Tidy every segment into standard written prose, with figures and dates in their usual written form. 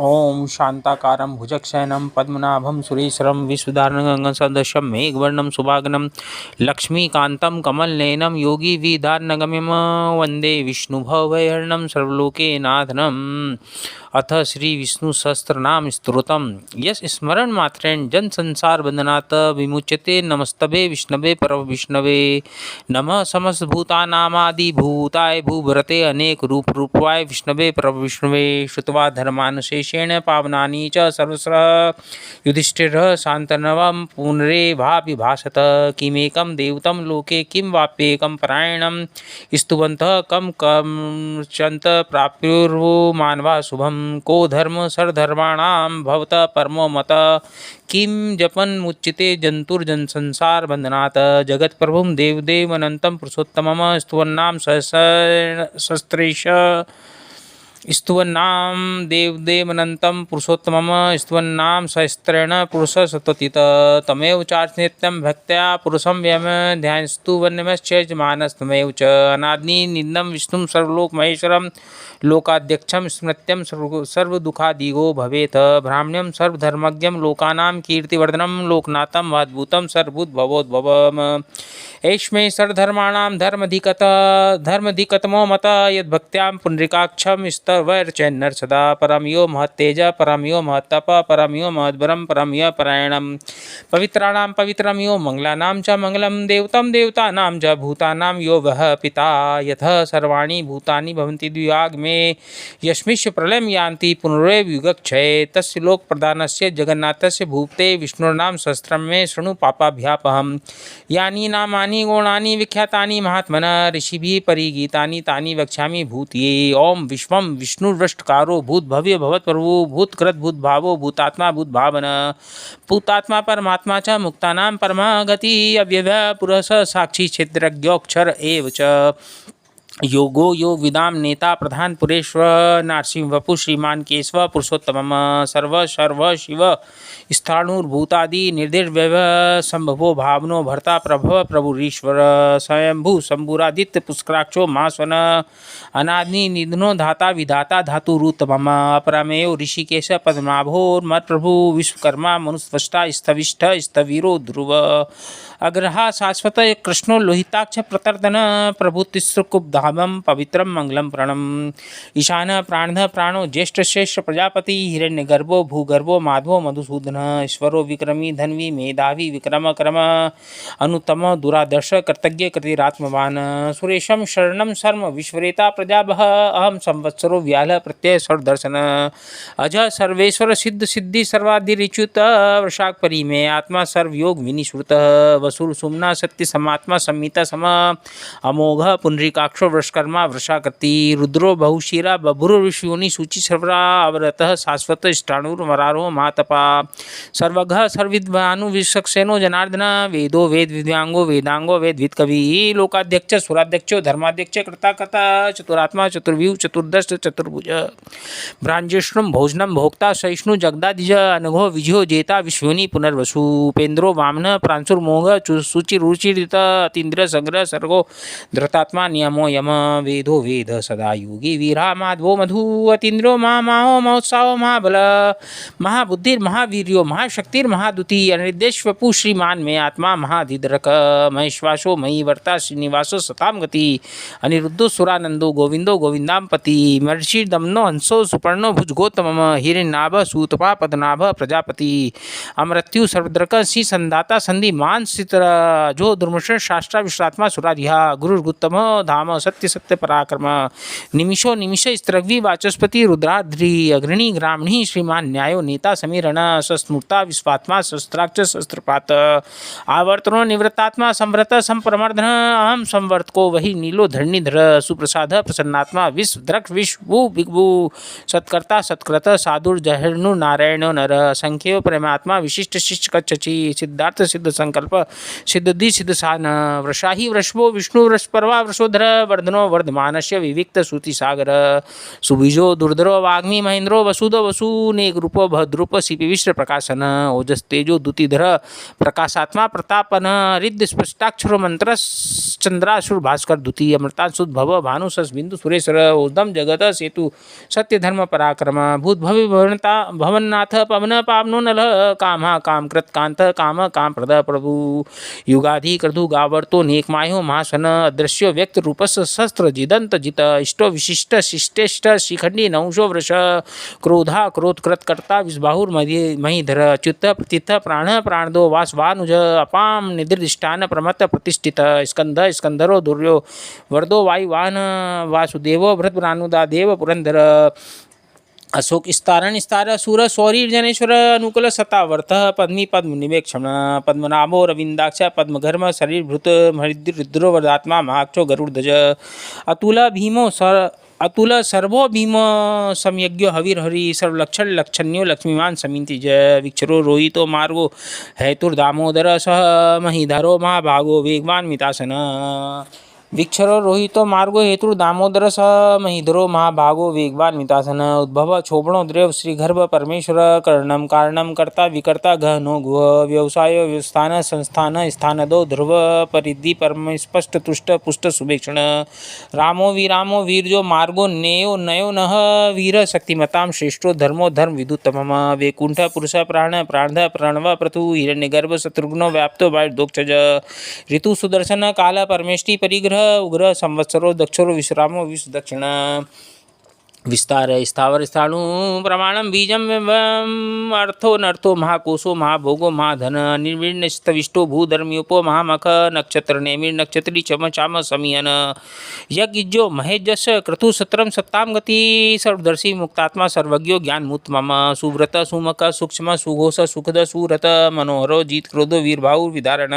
ओम शांताकारं भुजगशयनं पद्मनाभं सुरेशरं विश्वधारणं मेघवर्णं शुभागनं लक्ष्मीकान्तं कमलनयनं योगिविदारणगम्यं वन्दे विष्णुभवैहरणं सर्वलोकनाथनम्। अथ श्री विष्णु सहस्रनाम स्तोत्रम यस स्मरण मात्रेण जन संसार बंधनात् विमुच्यते। नमस्तभे विष्णवे परम विष्णवे नमः। समस्त भूतानामादि भूताय भूभरते अनेक रूप रूपवाय विष्णवे परम विष्णवे श्रुत्वा धर्मानुशेषेण पावनानि च सर्वस्र युधिष्ठिरः शान्तनवं पुनरेवाभिभाषत। किमेकं देवतं लोके किं वाप्येकं परायणं स्तुवन्तः कं कमचन्त प्राप्युर्वो मानवा शुभम। को धर्म सर्वधर्माणां भवतः परमो मतः किं जपन् मुच्यते जंतुर्जन संसार बंधनात्। जगत प्रभुं देवदेवनन्तं पुरुषोत्तमं स्तुवन्नाम सहस्रेश स्तुवन्नाम देवदेवनन्तं पुरुषोत्तमं स्तुवन्नाम सहस्रेण पुरुष सततित। तमेव चार्च नित्यं भक्त्या पुरुषं व्यम ध्यानस्तु वन्यमश्च मानस्तमेव च। अनादि निन्दं विष्णुं सर्वलोक महेश्वरं लोकाध्यक्षं स्मृत्यं सर्वदुःखादिगो भवेत्। ब्राह्मण्यं सर्वधर्मज्ञं लोकानां कीर्तिवर्धनं लोकनाथं अद्भुतं सर्वभूतभवोद्भवम्। ऐष्मे सर्वधर्माणां धर्मधिकतमो मतः यद्भक्त्यां पुण्डरीकाक्षं स्तवैर्चैन्नर सदा। परम यो महत्तेज परम यो महत्तप परम यो महद्वरं परम यो परायणं। पवित्राणां पवित्रं यो मंगलानां च मंगलं देवतं देवतानां च भूतानां यो वः पिता। यतः सर्वाणि भूतानि भवन्ति द्वियाग्मे यस्मिंश्च प्रलयं यान्ति पुनरेव युगक्षये। तस्य लोकप्रधानस्य जगन्नाथस्य भूपते विष्णुर्नाम सहस्रं मे शृणु पापाभ्यापहम्। यानि नामानि गुणानि विख्यातानि महात्मनः ऋषिभिः परिगीतानि तानि वक्ष्यामि भूतये। ओम विश्वं विष्णुर्वृष्टकारो भूतभव्य भवत्प्रभु भूतकृत भूतभावो भूतात्मा भूतभावना भूतात्मा परमात्मा च मुक्तानां परमः गतिः अव्ययः पुरुषः साक्षी क्षेत्रज्ञोऽक्षर एव च। योगो योग विदाम नेता प्रधान पुरेश्वर नारसिंह वपु श्रीमान केशव पुरुषोत्तम सर्व सर्व शिव स्थाणुर्भूतादि निर्दिर्व्यव संभवो भावनो भर्ता प्रभव प्रभुरीश्वर स्वयंभू शंभुरादित्य पुष्कराक्षो महास्वन अनादि निधनो धाता विधाता धातुरुत्तम अपरमेव ऋषिकेश पद्मनाभोर्मत् प्रभु विश्वकर्मा मनुस्पष्टा स्थविष्ठ स्थवीरो ध्रुव अग्रहा शाश्वत कृष्णो लोहिताक्ष प्रतर्दन प्रभु तिस्रकुब्धामं पवित्रं मंगलम प्रणम। ईशान प्राणः प्राणो ज्येष्ठ श्रेष्ठ प्रजापति हिरण्यगर्भो भूगर्भो माधवो मधुसूदन ईश्वरो विक्रमी धन्वी मेधावी विक्रम कर्म अनुतम दुरादर्श कृतज्ञ कृतिरात्मवान। सुरेशम शरणम शर्म विश्वरेता प्रजाभः अहम संवत्सरो व्याल प्रत्यय सर्वदर्शन। अज सर्वेश्वर सिद्ध सिद्धि सर्वाधिरिच्युत वृषाक परि में आत्मा सर्वयोग विनिश्रुत। वसुर सुमना सत्य समात्मा संहिता सम अमोघ पुंडरीकाक्षो वृषकर्मा वृषाकृति रुद्रो बहुशीरा बभुर्विष्योनि सूचि सर्वरा अवरतः शाश्वत स्थाणुर्मरारो महातपा सर्वघ सर्विद्वानु विश्वक्सेनो जनार्दन वेदो वेद विद्यांगो वेदांगो वेदविद कवि लोकाध्यक्ष सुराध्यक्षो धर्माध्यक्ष कृता कथा चतुरात्मा चतुर्व्यूह चतुर्दश चतुर्भुज भ्रांजिष्णु भोजनम भोक्ता सहिष्णु जगदादिज अनघो विजयो जेता विश्वनि पुनर्वसु उपेन्द्रो वामन प्रांशुर्मोघ शुचिरुचिरित अतीन्द्र संग्रह सर्गो धृतात्मा नियमो यम वेदो वेद सदा योगी वीरा माधवो मधु अतीन्द्रो माहो महोत्साहो महाबल महाबुद्धिर्महावीर्यो महाशक्तिर्महादुति अनिर्देश्वपु श्रीमान में आत्मा महाधिद्रक महेश्वासो मयि वर्ता श्रीनिवासो सताम गति अनिरुद्धो सुरानंदो गोविंदो गोविंदामपति महर्षि दमनो हंसो सुपर्णो भुजगोत्तम हिरण्यनाभ सूतपा पद्मनाभ प्रजापति अमृत्यु सर्वद्रक सी संदाता संधि मान सितर जो दुर्मश शास्त्रा विश्रात्मा सुरारिहा गुरुर्गुत्तम धाम सत्य सत्य पराक्रम निमिषो निमिष स्त्रग्वी वाचस्पति रुद्राद्रि अग्रणी ग्रामणी श्रीमान न्यायो नेता समीरण सस्मृता विश्वात्मा शस्त्राक्ष शस्त्रपात आवर्तनो निवृत्तात्मा संव्रत संप्रमर्दन अहम संवर्तको वही नीलो धरणीधर सुप्रसाद प्रसन्नात्मा विश्वद्रक्ष विश्वभू बिग्भू सत्कर्ता सत्कृत साधुर जहनु नारायणो नर संख्यो परमात्मा विशिष्ट शिष्ट कच्ची सिद्धार्थ सिद्ध संकल्प सिद्धि सिद्ध साधन वृषाही वृषभो विष्णु वृषपर्वा वृषोधर वर्धनो वर्धमानस्य विविक्त श्रुतिसागर सुबीजो दुर्धरो वाग्मी महेंद्रो वसुदो वसुनेक रूपो भद्रूप सीपी विश्व प्रकाशन ओजस तेजो दुतिधर प्रकाशात्मा प्रतापन रिद्ध स्पष्टाक्षरो मंत्र चंद्रासुर भास्कर द्वितीय अमृतांशुद भव भानुसस बिंदु सुरेश्वर ओदम जगत सेतु सत्य धर्म पराक्रम भूत भवि भवनता भवन्नाथ पवन पावनो नल काम काम कृत कांत काम काम प्रद प्रभु युगाधि क्रतु गावर्तो नेक मायो महासन अदृश्यो व्यक्त रूपस शस्त्र जिदंत जित इष्टो विशिष्ट शिष्टेष्ट शिखंडी नंशो वृष क्रोधा क्रोधकृत कर्ता विस्बाहुर महीधर च्युत प्रथित प्राण प्राणदो वासवानुज अपाम निदिष्टान प्रमत्त प्रतिष्ठित स्कंध स्कंधरो दुर्यो वर्दो वायुवाहन वासुदेवो भृतभ्रानुदा देव पुरंदर अशोक स्तारण स्तार सूर सौरी जनेश्वर अनुकूल सतावर्त पद्मी पद्म निवेक्षण पद्मनाभो रविंदाक्ष पद्मघर्म शरीर भृत रुद्रो वरदात्मा महाक्षो गरुड़ध्वज अतुल भीमो सर अतुल सर्वो भीम समयज्ञ हविर्हरि सर्वलक्षण लक्षण्यो लक्ष्मीमान समिति जय विक्षरो रोहितो मार्गो हेतुर्दामोदर सह महीधरो महाभागो वेगवान मितासन विक्षरो रोहितो मार्गो हेतु दामोदर स महीधरो महाभागो वेगवान मितासन उद्भव क्षोभणो द्रव श्रीगर्भ परमेश्वर कर्णम कारणम कर्ता विकर्ता गहनो गुह व्यवसाय व्यवस्थान संस्थान स्थानदो ध्रुव परिधि परम स्पष्ट तुष्ट पुष्ट सुभेक्षण रामो वीरजो मार्गो नेयो नयो नः वीर शक्तिमताम श्रेष्ठो धर्मो धर्म विदुत्तम वैकुंठ पुरुष प्राण प्राणध प्रणव प्रतु हिरण्यगर्भ शत्रुघ्नो व्याप्तो वायुर्दोक्षज ऋतु सुदर्शन काल परमेष्टि परिग्रह उग्र संवत्सरो दक्षरो विश्रामो विश्व दक्षिण विस्तार स्थावर स्थाणु प्रमाणम बीजम अर्थो नर्थो महाकोशो महाभोगो महाधन निर्विण्ण स्तविष्टो भूधर्म्योपो महामख नक्षत्र नेमिर नक्षत्री चम चाम समीयन यज्ञो महेजस क्रतु सत्रम सत्ताम गति सर्वदर्शी मुक्तात्मा सर्वज्ञो ज्ञान मुक्त मम सुव्रत सुमक सूक्ष्म सुघोष सुखद सुरत मनोहरो जीत क्रोधो वीरभाव विधारण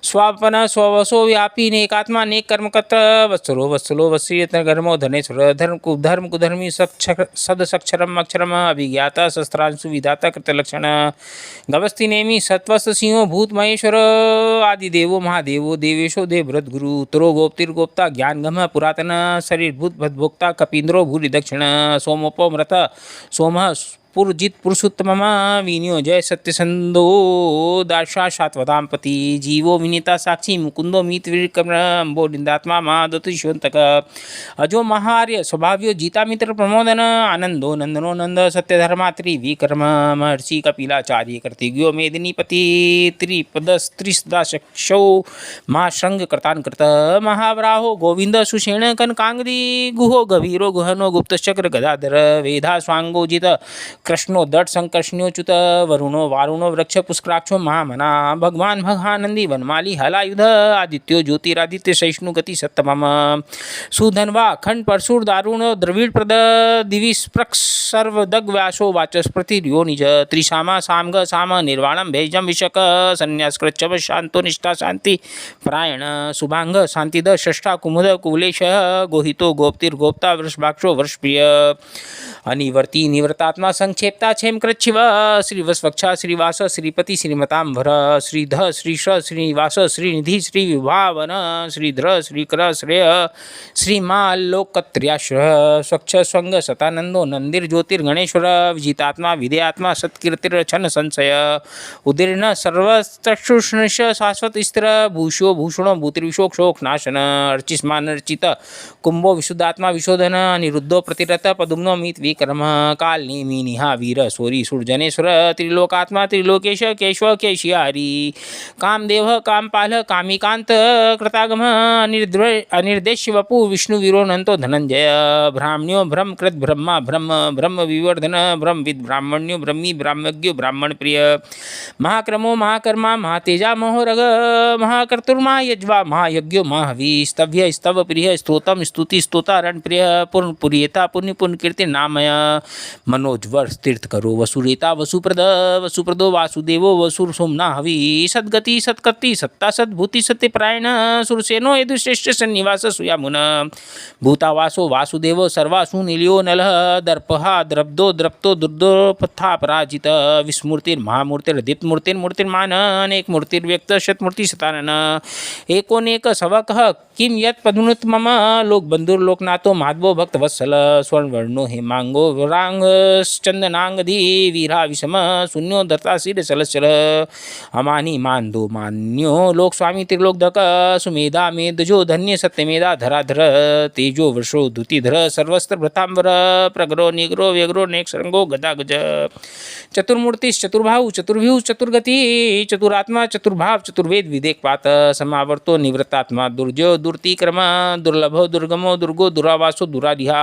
स्वापन स्ववसो व्यापी नेकात्मा नेक कर्मकत वत्सलो वत्सलो वश्रियत कर्मो धनेश्वर धर्म धर्मी सदसक्षरम अक्षरम अभिज्ञाता शस्त्रांशु विधाता कृतलक्षण गवस्थि नेमि सत्वस्त सिंहो भूत महेश्वर आदिदेवो महादेवो देवेशो देवव्रत गुरु उत्तरो गोप्तिर्गोप्ता ज्ञान गम पुरातन शरीर भूत भद्भोक्ता कपींद्रो भूरि दक्षिण सोमोपो मृत सोम पुरजित पुरुषोत्तम विनियो जय सत्यसंदो दार्शा शाश्वतांपति जीवो विनीता साक्षी मुकुंदो मीत वीरकम्बोडिंदात्मा महादतिशोन्तक अजो महार्य स्वभाव्यो जीता मित्र प्रमोदन आनंदो नंदनो नंद सत्यधर्मात्रि विक्रम महर्षि कपिलाचार्य कर्तिज्ञो मेदिनीपति त्रिपदस्त्रिसदाशक्षौ महाशृंग कृतान कृत महावराहो गोविंद सुषेण कनकांगदी गुहो गभीरो गुहनो गुप्तचक्र गदाधर वेधा स्वांगोजित कृष्णो दट संकर्षण्योच्युत वरुणो वारुणो वृक्ष पुष्कराक्षो महामना भगवान भगानंदी वनमाली हलायुध आदित्यो ज्योतिरादित्य सहिष्णु गति सत्तमम सुधनवा अखंड परशुर दारुण द्रविड़ प्रद दिविस्प्रक सर्वदग व्यासो वाचस्पति योनिज त्रिशामा सामग साम निर्वाणम भेजम विशक संन्यासकृच्चव शांतो निष्ठा शांति प्रायण शुभांग शांतिद षष्ठा कुमुद कुलेश गोहितो गोप्तिर्गोप्ता वृषभाक्षो वृषप्रिय अनिवर्ती निवर्तात्मा संक्षेपता क्षेम कृच्छिव श्रीवस्वक्षा श्रीवास श्रीपति श्रीमतांभर श्रीध श्रीश श्रीनिवास श्रीनिधि श्रीविभावन श्रीधर श्रीकर श्रेय श्रीमाल्लोकत्र्याश्र स्वच्छ स्वंग सतानंदो नंदिर ज्योतिर्गणेश्वर विजितात्मा विधेयात्मा सत्कीर्तिरछन संशय उदीर्ण सर्वचक्षुष्णश शाश्वत स्थिर भूषो भूषणो भूतिर्विशोक्षोक नाशन अर्चिस्मान अर्चित कुंभो विशुद्धात्मा विशोधन अनिरुद्धो प्रतिरत पदुम्नो मीत विक्रम काल नेमि निहा वीर सूरी सूर्जनेश्वर त्रिलोकात्मा त्रिलोकेश केशव केशियारी कामदेव कामपाल कामिकांत कृतागम अनिर्देश्य वपु विष्णु वीरोनंतो धनंजय ब्राह्मण्यो ब्रह्म कृत ब्रह्मा ब्रह्म ब्रह्म विवर्धन ब्रह्मविद ब्राह्मण्यो ब्रह्मी ब्राह्मज्ञो ब्राह्मण प्रिय महाक्रमो महाकर्मा महातेजा महोरग महाकर्तुर्मा यज्वा महायज्ञो महावी स्तव्य स्तव प्रिय स्तोतम स्तुति स्तोता रण प्रिय पूर्ण पुरियता पुण्य पुण्य कीर्ति नामय मनोज्वर पर तीर्थ करो। वसुरेता वसुप्रद वसुप्रदो वासुदेवो वसुर सोमना हवि सद्गति सत्कर्ति सत्ता सद्भूति सत्यपरायण सुरसेनो यदुश्रेष्ठ सन्निवास सुयामुन भूतावासो वासुदेव सर्वासु निलियो नलः दर्पहा द्रब्दो द्रप्तो दुर्दो पथा पराजित विस्मूर्तिर्महामूर्तिर्दीप्तमूर्तिर्मूर्तिर्मान अनेक मूर्तिर्व्यक्त शतमूर्ति शतानन एकोनेक सवकः किम यत् पदुनुत मम लोकबंधुर्लोकनाथो माधवो भक्त वत्सल स्वर्णवर्णो हेमांगो वरांगश्चंदनांगधी वीरा विषम शून्यो दत्ताशीर सलचल अमानी मान्दो मान्यो लोकस्वामी त्रिलोकधक सुमेधा मेदजो धन्य सत्यमेधा धराधर तेजो वृषो धुतिधर सर्वस्त्र भृतांबर प्रगरो निग्रो व्यग्रो नेक सरंगो गदागज चतुर्मूर्ति चतुर्भाव चतुर्भ्यू चतुर्गति चतुरात्मा चतुर्भाव चतुर्वेद विदेकपात समावर्तो निवृत्तात्मा दुर्जो दुर्तिक्रम दुर्लभो दुर्गमो दुर्गो दुरावासो दुराधिहा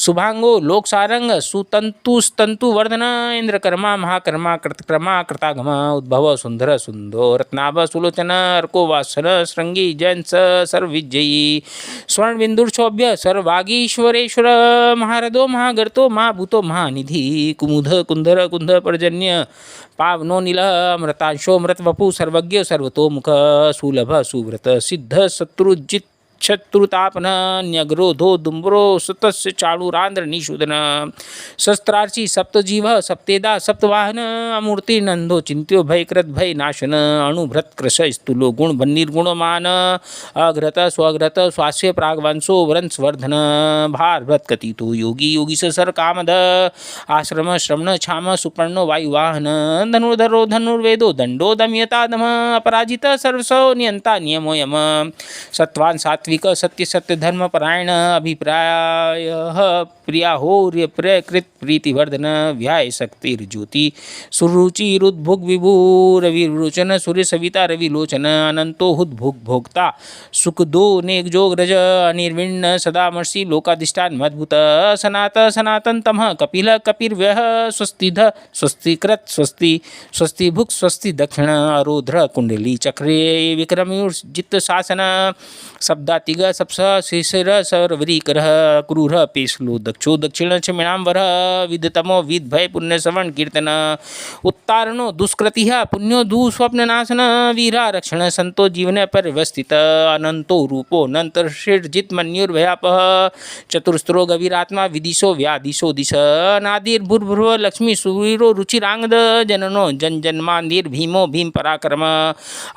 शुभांगो लोकसारंग सुतंतु वर्धन इंद्रकर्मा महाकर्मा कृतकर्मा कृतागम उद्भव सुंदर सुंदो रत्नाभ सुलोचन अर्को वासन श्रृंगी जैन सर्वविजयी स्वर्ण बिंदुर्शोभ्य सर्वागीश्वरेश्वर महारदो महागर्तो महाभूतो महानिधि कुमुद कुंधर कुंध पर्जन्य पावनो नील अमृतांशो मृतवपु सर्वज्ञ सर्वतोमुख सुलभ सुव्रत सिद्ध शत्रुजित शत्रुतापन न्यग्रोधो दुम्बरो सुतस्य चाणुरांध्र निषूदन शस्त्रार्ची सप्तजीव सप्तेदा सप्तवाहन अमूर्ति नंदो चिंत्यो भयकृत भय नाशन अणुभृत कृश स्तुलो गुण निर्गुणमान अघ्रत स्वघ्रत स्वास्य प्रागवंशो वंशवर्धन भारभृत कथितो योगी योगी सर कामद आश्रम श्रवण छाम सुपर्णो वायुवाहन धनुर्धरो धनुर्वेदो दंडो दमयतादम अपराजित सर्वसो नियंता नियमोयम सत्वान सात्विक सत्य सत्य धर्म परायण अभिप्राय प्रिया हौर्य प्रकृत प्रीतिवर्धन व्याय शक्ति ज्योति सुरुचि रुद्भुग विभू रविरोचन सूर्य सविता रविलोचन अनंतो हुद्भुग भोक्ता सुखदो नेकजोग रज अनिर्विण्ण सदामर्षि लोकाधिष्ठान मद्भुत सनात सनातन तमः कपिल कपिर्व्यः स्वस्तिध स्वस्तिकृत स्वस्ति स्वस्ति भुक् स्वस्ति दक्षिण अरोध्र कुंडली चक्रे विक्रमयुर्जित शासन शब्दातिग सप्स शिशिर सरवरीकर क्रूर पेशलो दक्षो दक्षिण क्षमिणांबर विदतमो विद भय पुण्य श्रवण कीर्तन उत्तारणो दुष्कृति पुण्यो दुस्वप्ननाशन वीरा रक्षण संतो जीवन परिवस्थित अनंतो रूपो नंतर्षिर्जित मन्युर्भयापः चतुर्स्त्रो गवीरात्मा विदिशो व्यादिशो दिश नादिर्भुर्भुव लक्ष्मी सुवीरो रुचिरांगद जननो जन जन्मांदिर भीमो भीम पराक्रम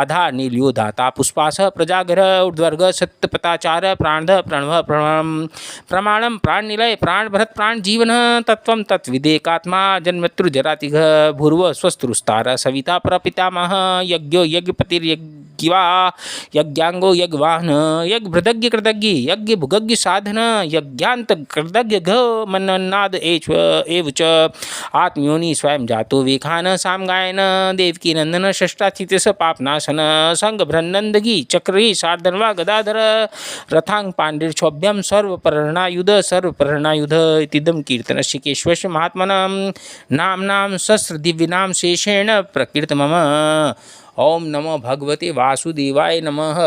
आधार नीलियो दाता पुष्पास प्रजागर उर्ध्वर्ग सत्यपताचार प्राणध प्रणव प्रमाणम प्राण निलय प्राण भरत प्राण जीवन तत्व तत्विदेकात्मा जन्मत्रुजरातिघ भूर्व स्वस्तुस्तार सविता प्रपितामह यज्ञो यज्ञपतिर्यज्ञवा यज्ञांगो यज्ञवाहन यज्ञभृदज्ञ कृतज्ञ यज्ञ भुगज्ञ साधन यज्ञांत कृतज्ञ घ मनन्नाद एव च आत्मयोनि स्वयं जातो वेखान सामगायन देवकी नंदन षष्ठाचित स पापनाशन संग भ्रन्नंदगी चक्री शार्दनवा गदाधर रथांग पांडिर्छोभ्यम सर्वप्रहरणायुध इतिदम कीर्तनस्य केशवस्य महात्मनां नाम्नां सहस्र दिव्यनाम शेषेण प्रकीर्त मम ओम नमो भगवते वासुदेवाय नमः।